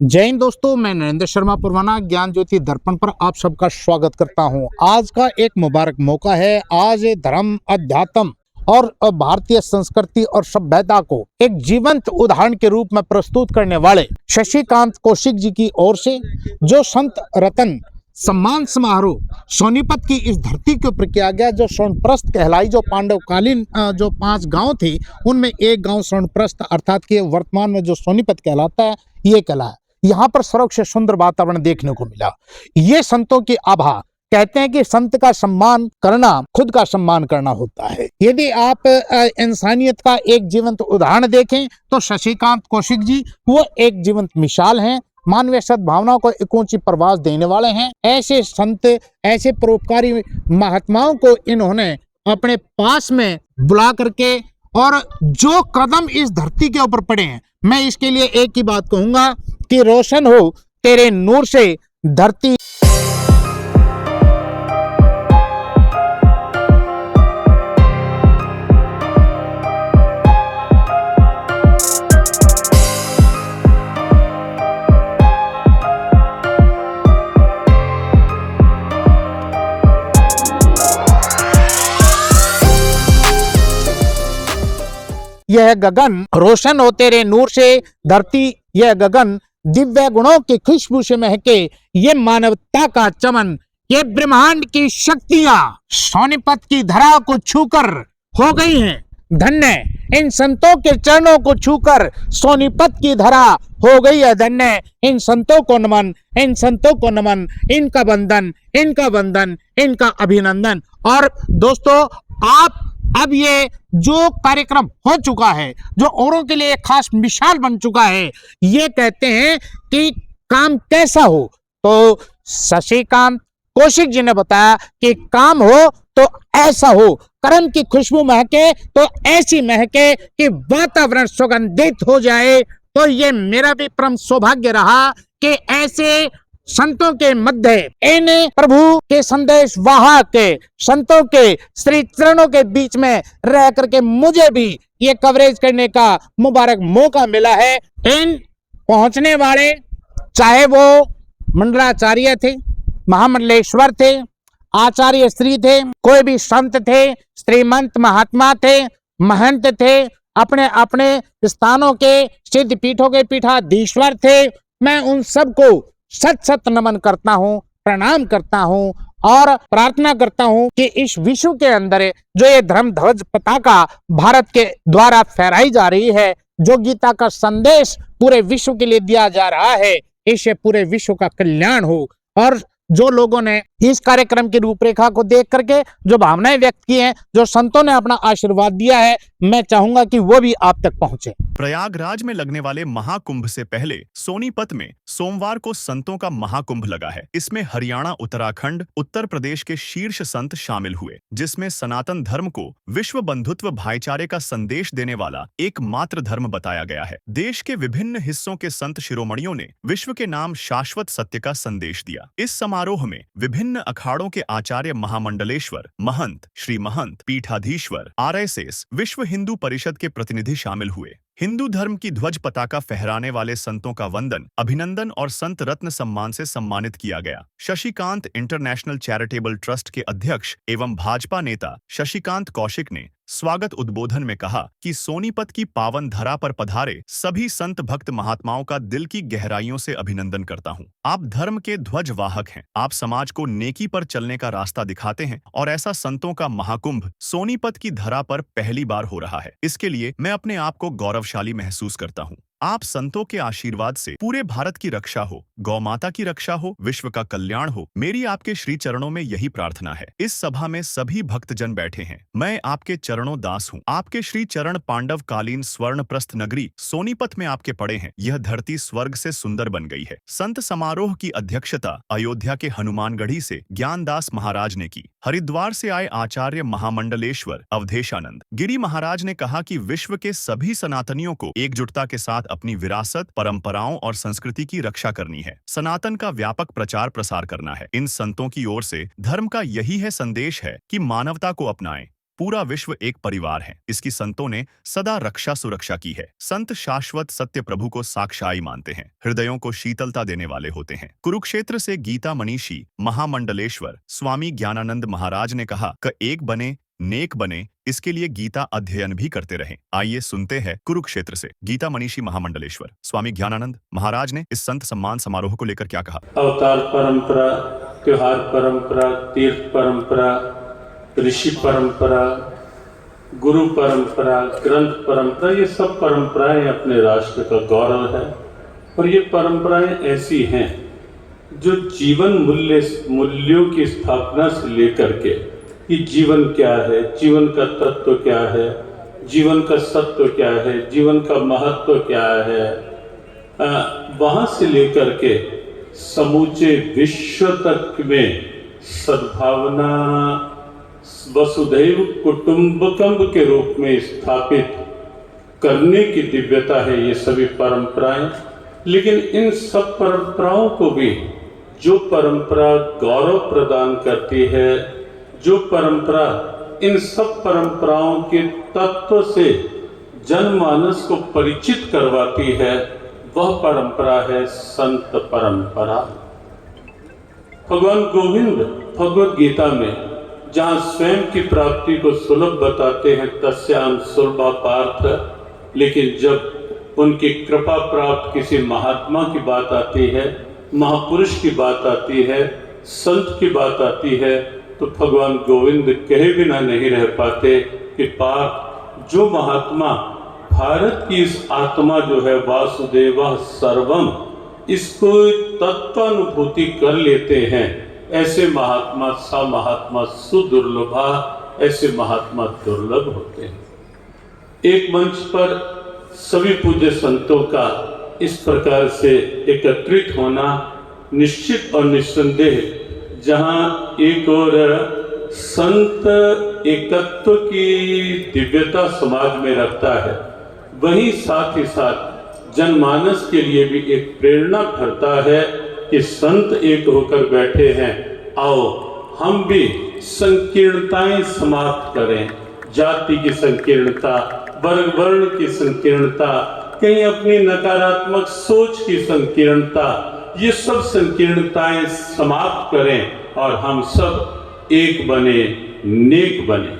जय हिंद दोस्तों, मैं नरेंद्र शर्मा पुरवाना ज्ञान ज्योति दर्पण पर आप सबका स्वागत करता हूं। आज का एक मुबारक मौका है। आज धर्म, अध्यात्म और भारतीय संस्कृति और सभ्यता को एक जीवंत उदाहरण के रूप में प्रस्तुत करने वाले शशिकांत कौशिक जी की ओर से जो संत रतन सम्मान समारोह सोनीपत की इस धरती के ऊपर किया गया, जो स्वर्णप्रस्थ कहलाई, जो पांडवकालीन जो 5 गांव थे उनमें एक गांव स्वर्णप्रस्थ अर्थात कि वर्तमान में जो सोनीपत कहलाता है, ये कहला है। यहाँ पर सर्व से सुंदर वातावरण देखने को मिला। ये संतों की आभा। कहते हैं कि संत का सम्मान करना खुद का सम्मान करना होता है। यदि आप इंसानियत का एक जीवंत उदाहरण देखें तो शशिकांत कौशिक जी वो एक जीवंत मिसाल हैं। मानवीय सद्भावना को एक ऊंची प्रवास देने वाले हैं। ऐसे संत, ऐसे परोपकारी महात्माओं को इन्होंने अपने पास में बुला करके और जो कदम इस धरती के ऊपर पड़े हैं, मैं इसके लिए एक ही बात कहूंगा कि रोशन हो तेरे नूर से धरती। यह गगन रोशन हो तेरे नूर से धरती, यह गगन दिव्य गुणों की खुशबू से महके, ये मानवता का चमन, ये ब्रह्मांड की शक्तियां सोनीपत की धरा को छूकर हो गई हैं धन्य। इन संतों के चरणों को छूकर सोनीपत की धरा हो गई है धन्य। इन संतों को नमन, इन संतों को नमन, इनका वंदन, इनका वंदन, इनका अभिनंदन। और दोस्तों, आप अब ये जो कार्यक्रम हो चुका है, जो औरों के लिए एक खास मिसाल बन चुका है, ये कहते हैं कि काम कैसा हो, तो शशिकांत कौशिक जी ने बताया कि काम हो तो ऐसा हो, कर्म की खुशबू महके तो ऐसी महके कि वातावरण सुगंधित हो जाए। तो ये मेरा भी परम सौभाग्य रहा कि ऐसे संतों के मध्य, इन प्रभु के संदेश वाहक संतों के श्री चरणों के बीच में रह करके मुझे भी ये कवरेज करने का मुबारक मौका मिला है। इन पहुंचने वाले, चाहे वो मंडलाचार्य थे, महामंडलेश्वर थे, आचार्य श्री थे, कोई भी संत थे, श्रीमंत महात्मा थे, महंत थे, अपने अपने स्थानों के सिद्ध पीठों के पीठाधीश्वर थे, मैं उन सबको सत सत नमन करता हूं, प्रणाम करता हूं और प्रार्थना करता हूं कि इस विश्व के अंदर जो ये धर्म ध्वज पताका भारत के द्वारा फहराई जा रही है, जो गीता का संदेश पूरे विश्व के लिए दिया जा रहा है, इससे पूरे विश्व का कल्याण हो। और जो लोगों ने इस कार्यक्रम की रूपरेखा को देख करके जो भावनाएं व्यक्त की हैं, जो संतों ने अपना आशीर्वाद दिया है, मैं चाहूंगा कि वो भी आप तक पहुंचे। प्रयागराज में लगने वाले महाकुंभ से पहले सोनीपत में सोमवार को संतों का महाकुंभ लगा है। इसमें हरियाणा, उत्तराखंड, उत्तर प्रदेश के शीर्ष संत शामिल हुए, जिसमें सनातन धर्म को विश्व बंधुत्व, भाईचारे का संदेश देने वाला एकमात्र धर्म बताया गया है। देश के विभिन्न हिस्सों के संत शिरोमणियों ने विश्व के नाम शाश्वत सत्य का संदेश दिया। इस समारोह में विभिन्न अखाड़ों के आचार्य, महामंडलेश्वर, महंत, श्री महंत, पीठाधीश्वर, RSS, विश्व हिंदू परिषद के प्रतिनिधि शामिल हुए। हिंदू धर्म की ध्वज पताका फहराने वाले संतों का वंदन, अभिनंदन और संत रत्न सम्मान से सम्मानित किया गया। शशिकांत इंटरनेशनल चैरिटेबल ट्रस्ट के अध्यक्ष एवं भाजपा नेता शशिकांत कौशिक ने स्वागत उद्बोधन में कहा कि सोनीपत की पावन धरा पर पधारे सभी संत भक्त महात्माओं का दिल की गहराइयों से अभिनंदन करता हूं। आप धर्म के ध्वज वाहक हैं, आप समाज को नेकी पर चलने का रास्ता दिखाते हैं और ऐसा संतों का महाकुंभ सोनीपत की धरा पर पहली बार हो रहा है। इसके लिए मैं अपने आप को गौरवशाली महसूस करता हूं। आप संतों के आशीर्वाद से पूरे भारत की रक्षा हो, गौ माता की रक्षा हो, विश्व का कल्याण हो, मेरी आपके श्री चरणों में यही प्रार्थना है। इस सभा में सभी भक्तजन बैठे हैं, मैं आपके चरणों दास हूँ। आपके श्री चरण पांडव कालीन स्वर्णप्रस्थ नगरी सोनीपत में आपके पड़े हैं। यह धरती स्वर्ग से सुंदर बन गई है। संत समारोह की अध्यक्षता अयोध्या के हनुमानगढ़ी से ज्ञानदास महाराज ने की। हरिद्वार से आए आचार्य महामंडलेश्वर अवधेशानंद गिरी महाराज ने कहा कि विश्व के सभी सनातनियों को एकजुटता के साथ अपनी विरासत, परंपराओं और संस्कृति की रक्षा करनी है। सनातन का व्यापक प्रचार प्रसार करना है। इन संतों की ओर से धर्म का यही है संदेश है कि मानवता को अपनाएं, पूरा विश्व एक परिवार है। इसकी संतों ने सदा रक्षा सुरक्षा की है। संत शाश्वत सत्य प्रभु को साक्षाई मानते हैं, हृदयों को शीतलता देने वाले होते हैं। कुरुक्षेत्र से गीता मनीषी महामंडलेश्वर स्वामी ज्ञानानंद महाराज ने कहा कि एक बने नेक बने, इसके लिए गीता अध्ययन भी करते रहें। आइए सुनते हैं कुरुक्षेत्र से गीता मनीषी महामंडलेश्वर स्वामी ज्ञानानंद महाराज ने इस संत सम्मान समारोह को लेकर क्या कहा। अवतार परंपरा, त्योहार परंपरा, तीर्थ परंपरा, ऋषि परंपरा, गुरु परंपरा, ग्रंथ परंपरा, ये सब परंपराएं अपने राष्ट्र का गौरव है। और ये परंपराएं ऐसी हैं जो जीवन मूल्यों की स्थापना से लेकर के कि जीवन क्या है, जीवन का तत्व क्या है, जीवन का सत्व क्या है, जीवन का महत्व क्या है, वहाँ से लेकर के समूचे विश्व तक में सद्भावना वसुधैव कुटुंबकम के रूप में स्थापित करने की दिव्यता है ये सभी परंपराएं। लेकिन इन सब परंपराओं को भी जो परंपरा गौरव प्रदान करती है, जो परंपरा इन सब परंपराओं के तत्व से जनमानस को परिचित करवाती है, वह परंपरा है संत परंपरा। भगवान गोविंद भगवद गीता में जहाँ स्वयं की प्राप्ति को सुलभ बताते हैं, तस्याम सुलभा पार्थ, लेकिन जब उनकी कृपा प्राप्त किसी महात्मा की बात आती है, महापुरुष की बात आती है, संत की बात आती है, तो भगवान गोविंद कहे बिना नहीं रह पाते कि पार्थ, जो महात्मा भारत की इस आत्मा जो है वासुदेव सर्वम, इसको तत्वानुभूति कर लेते हैं, ऐसे महात्मा सा महात्मा सुदुर्लभा, ऐसे महात्मा दुर्लभ होते हैं। एक मंच पर सभी पूज्य संतों का इस प्रकार से एकत्रित होना निश्चित और निस्संदेह, जहाँ एक और संत एकत्व की दिव्यता समाज में रखता है, वहीं साथ ही साथ जनमानस के लिए भी एक प्रेरणा भरता है कि संत एक होकर बैठे हैं, आओ हम भी संकीर्णताएं समाप्त करें। जाति की संकीर्णता, वर्ग वर्ण की संकीर्णता, कहीं अपनी नकारात्मक सोच की संकीर्णता, ये सब संकीर्णताएं समाप्त करें और हम सब एक बने, नेक बने।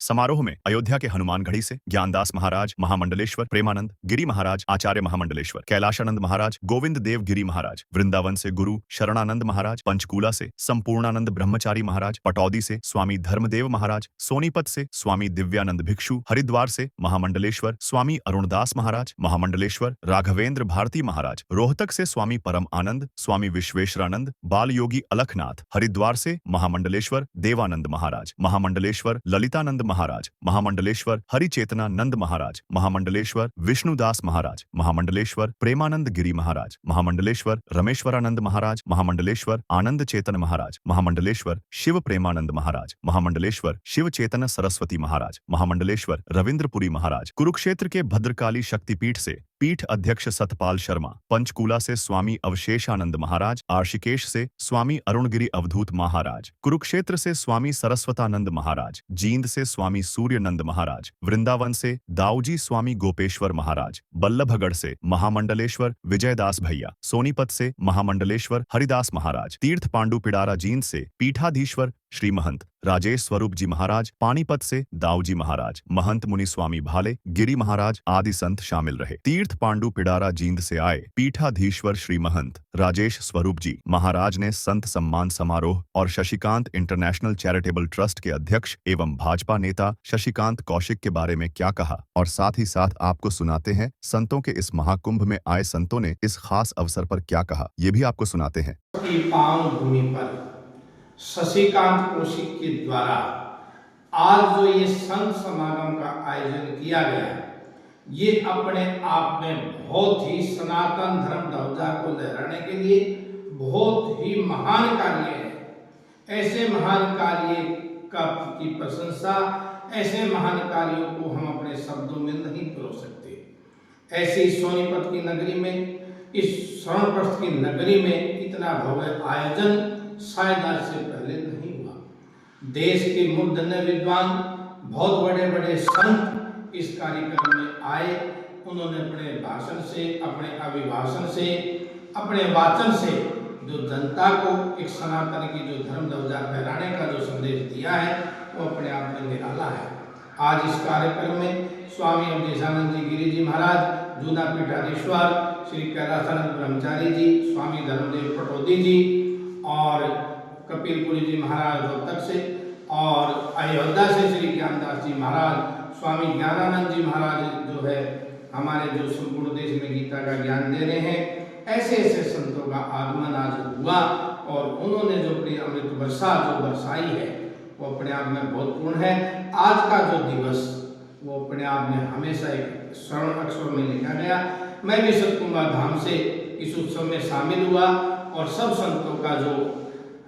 समारोह में अयोध्या के हनुमानगढ़ी से ज्ञानदास महाराज महामंडलेश्वर, प्रेमानंद गिरी महाराज आचार्य महामंडलेश्वर, कैलाशानंद महाराज, गोविंद देव गिरी महाराज, वृंदावन से गुरु शरणानंद महाराज, पंचकूला से संपूर्णानंद ब्रह्मचारी महाराज, पटौदी से स्वामी धर्मदेव महाराज, सोनीपत से स्वामी दिव्यानंद भिक्षु, हरिद्वार से महामंडलेश्वर स्वामी अरुणदास महाराज, महामंडलेश्वर राघवेंद्र भारती महाराज, रोहतक से स्वामी परम आनंद, स्वामी विश्वेश्वरानंद, बाल योगी अलखनाथ, हरिद्वार से महामंडलेश्वर देवानंद महाराज, महामंडलेश्वर ललितानंद महाराज, महामंडलेश्वर हरिचेतनानंद महाराज, महामंडलेश्वर विष्णुदास महाराज, महामंडलेश्वर प्रेमानंद गिरी महाराज, महामंडलेश्वर रमेश्वरानंद महाराज, महामंडलेश्वर आनंद चेतन महाराज, महामंडलेश्वर शिव प्रेमानंद महाराज, महामंडलेश्वर शिव चेतन सरस्वती महाराज, महामंडलेश्वर रविंद्रपुरी महाराज, कुरुक्षेत्र के भद्रकाली शक्तिपीठ से पीठ अध्यक्ष सतपाल शर्मा, पंचकूला से स्वामी अवशेषानंद महाराज, आर्षिकेश से स्वामी अरुणगिरी अवधूत महाराज, कुरुक्षेत्र से स्वामी सरस्वतानंद महाराज, जींद से स्वामी सूर्यनंद महाराज, वृंदावन से दाऊजी स्वामी गोपेश्वर महाराज, बल्लभगढ़ से महामंडलेश्वर विजयदास भैया, सोनीपत से महामंडलेश्वर हरिदास महाराज, तीर्थ पांडु पिडारा जींद से पीठाधीश्वर श्री महंत राजेश स्वरूप जी महाराज, पानीपत से दाऊजी महाराज, महंत मुनि स्वामी भाले गिरी महाराज आदि संत शामिल रहे। तीर्थ पांडु पिडारा जींद से आए पीठाधीश्वर श्री महंत राजेश स्वरूप जी महाराज ने संत सम्मान समारोह और शशिकांत इंटरनेशनल चैरिटेबल ट्रस्ट के अध्यक्ष एवं भाजपा नेता शशिकांत कौशिक के बारे में क्या कहा, और साथ ही साथ आपको सुनाते हैं संतों के इस महाकुंभ में आए संतों ने इस खास अवसर पर क्या कहा, ये भी आपको सुनाते हैं। भूमि पर शशिकांत कौशिक के द्वारा आज जो ये संत समागम का आयोजन किया गया, ये अपने आप में बहुत ही सनातन धर्म ध्वजा को लहराने के लिए बहुत ही महान कार्य है। ऐसे महान कार्य की प्रशंसा, ऐसे महान कार्यों को हम अपने शब्दों में नहीं पिरो सकते। ऐसे सोनीपत की नगरी में, इस स्वर्णप्रस्थ की नगरी में इतना भव्य आयोजन शायद आज से पहले नहीं हुआ। देश के मूर्धन्य विद्वान बहुत बड़े बड़े संत इस कार्यक्रम में आए। उन्होंने अपने भाषण से, अपने अभिभाषण से, अपने वाचन से जो जनता को एक सनातन की जो धर्म ध्वजा फहराने का जो संदेश दिया है वो अपने आप में निराला है। आज इस कार्यक्रम में स्वामी अवधेशानंद जी गिरी जी महाराज, जूना पीठाधीश्वर श्री कैलासानंद ब्रह्मचारी जी, स्वामी धर्मदेव पटौदी जी और कपिलपुरी जी महाराज रोहतक से, और अयोध्या से श्री ज्ञानदास जी महाराज, स्वामी ज्ञानानंद जी महाराज जो है हमारे जो संपूर्ण देश में गीता का ज्ञान दे रहे हैं, ऐसे ऐसे संतों का आगमन आज हुआ और उन्होंने जो अपनी अमृत वर्षा जो बरसाई है वो अपने आप में बहुत पूर्ण है। आज का जो दिवस वो अपने आप में हमेशा एक स्वर्ण अक्षर में लिखा गया। मैं भी सतकुंभा धाम से इस उत्सव में शामिल हुआ और सब संतों का जो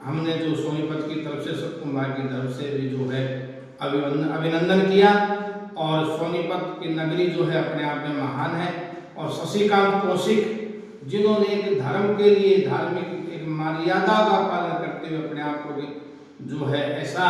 हमने जो सोनीपत की तरफ से, सतकुंभा की तरफ से भी जो है अभिनंदन किया। और सोनीपत की नगरी जो है अपने आप में महान है। और शशिकांत कौशिक जिन्होंने एक धर्म के लिए धार्मिक एक मर्यादा का पालन करते हुए अपने आप को जो है ऐसा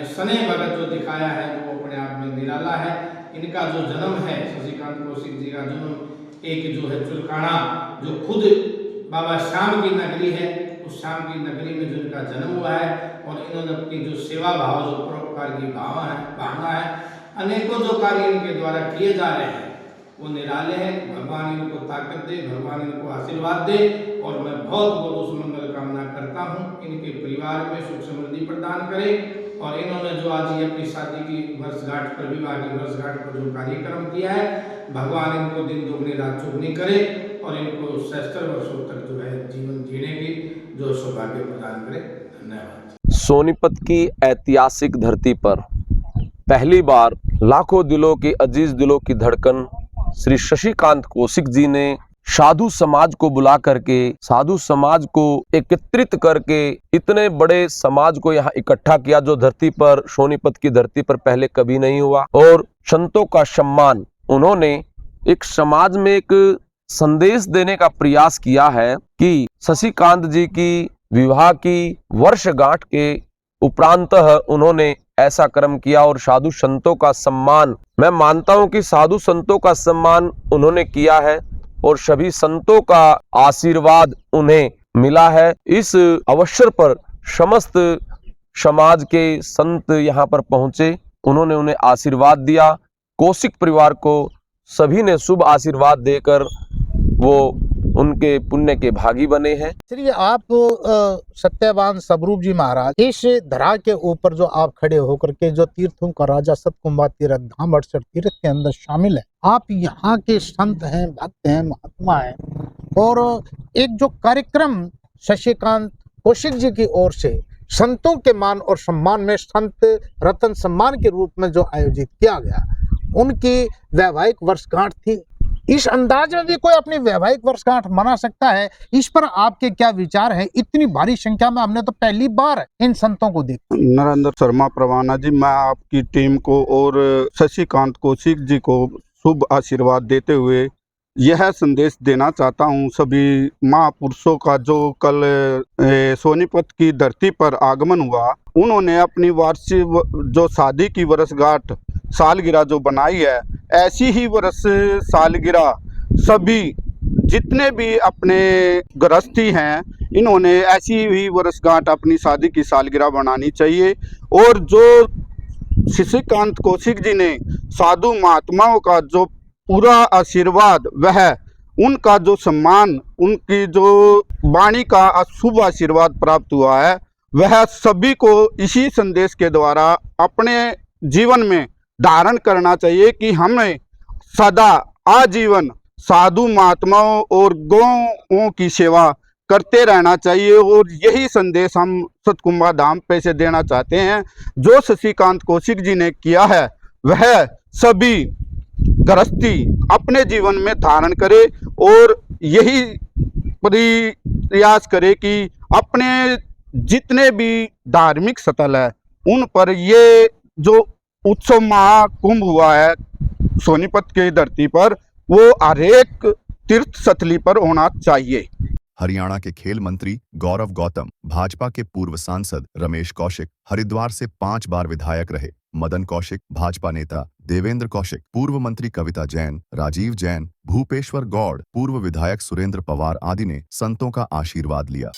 स्नेह भगत जो दिखाया है वो अपने आप में निराला है। इनका जो जन्म है, शशिकांत कौशिक जी का जन्म एक जो है चुरकाना, जो खुद बाबा श्याम की नगरी है, उस श्याम की नगरी में जो इनका जन्म हुआ है और इन्होंने अपनी जो सेवा भाव, जो परोपकार की भावना है, अनेकों जो कार्य इनके द्वारा किए जा रहे हैं वो निराले हैं। भगवान इनको ताकत दे, भगवान इनको आशीर्वाद दे और मैं बहुत बहुत उस मंगल कामना करता हूँ। इनके परिवार में सुख समृद्धि प्रदान करे और इन्होंने जो आज ये अपनी शादी की वर्षगांठ पर, विवाह की वर्षगांठ पर जो कार्यक्रम किया है, भगवान इनको दिन दोगुनी रात चौगुनी करे और इनको 70 वर्षों तक जो है जीवन जीने की जो सौभाग्य प्रदान करे। धन्यवाद। सोनीपत की ऐतिहासिक धरती पर पहली बार लाखों दिलों की, अजीज दिलों की धड़कन श्री शशिकांत कौशिक जी ने साधु समाज को बुला करके, साधु समाज को एकत्रित करके इतने बड़े समाज को यहाँ इकट्ठा किया जो धरती पर, सोनीपत की धरती पर पहले कभी नहीं हुआ। और संतों का सम्मान, उन्होंने एक समाज में एक संदेश देने का प्रयास किया है कि शशिकांत जी की विवाह की वर्षगांठ के उपरांत उन्होंने ऐसा कर्म किया और साधु संतों का सम्मान, मैं मानता हूं कि साधु संतों का सम्मान उन्होंने किया है और सभी संतों का आशीर्वाद उन्हें मिला है। इस अवसर पर समस्त समाज के संत यहाँ पर पहुंचे, उन्होंने उन्हें आशीर्वाद दिया। कौशिक परिवार को सभी ने शुभ आशीर्वाद देकर वो उनके पुण्य के भागी बने हैं। चलिए, आप सत्यवान स्वरूप जी महाराज, इस धरा के ऊपर जो आप खड़े होकर के जो तीर्थों का राजा सतकुंभा तीर्थ धाम 68 तीर्थ के अंदर शामिल है, आप यहाँ के संत हैं, भक्त हैं, महात्मा हैं और एक जो कार्यक्रम शशिकांत कौशिक जी की ओर से संतों के मान और सम्मान में संत रत्न सम्मान के रूप में जो आयोजित किया गया, उनकी वैवाहिक वर्षगांठ थी। इस अंदाज में भी कोई अपनी वैवाहिक वर्षगांठ मना सकता है? इस पर आपके क्या विचार है? इतनी भारी संख्या में हमने तो पहली बार इन संतों को देखा। नरेंद्र शर्मा प्रवाना जी, मैं आपकी टीम को और शशिकांत कौशिक जी को शुभ आशीर्वाद देते हुए यह संदेश देना चाहता हूं सभी महापुरुषों का जो कल सोनीपत की धरती पर आगमन हुआ, उन्होंने अपनी वार्षिक जो शादी की वर्षगांठ सालगिरह जो बनाई है, ऐसी ही वर्ष सालगिरह सभी जितने भी अपने गृहस्थी हैं, इन्होंने ऐसी ही वर्षगांठ अपनी शादी की सालगिरह बनानी चाहिए। और जो शशिकांत कौशिक जी ने साधु महात्माओं का जो पूरा आशीर्वाद, वह उनका जो सम्मान, उनकी जो वाणी का शुभ आशीर्वाद प्राप्त हुआ है, वह सभी को इसी संदेश के द्वारा अपने जीवन में धारण करना चाहिए कि हमें सदा आजीवन साधु महात्माओं और गौओं की सेवा करते रहना चाहिए। और यही संदेश हम सतकुंभा धाम पे से देना चाहते हैं। जो शशिकांत कौशिक जी ने किया है, वह सभी गृहस्थी अपने जीवन में धारण करे और यही प्रयास करे कि अपने जितने भी धार्मिक स्थल है, उन पर ये जो उत्सव महाकुंभ हुआ है सोनीपत की धरती पर, वो हर एक तीर्थ स्थली पर होना चाहिए। हरियाणा के खेल मंत्री गौरव गौतम, भाजपा के पूर्व सांसद रमेश कौशिक, हरिद्वार से 5 बार विधायक रहे मदन कौशिक, भाजपा नेता देवेंद्र कौशिक, पूर्व मंत्री कविता जैन, राजीव जैन, भूपेश्वर गौड़, पूर्व विधायक सुरेंद्र पवार आदि ने संतों का आशीर्वाद लिया।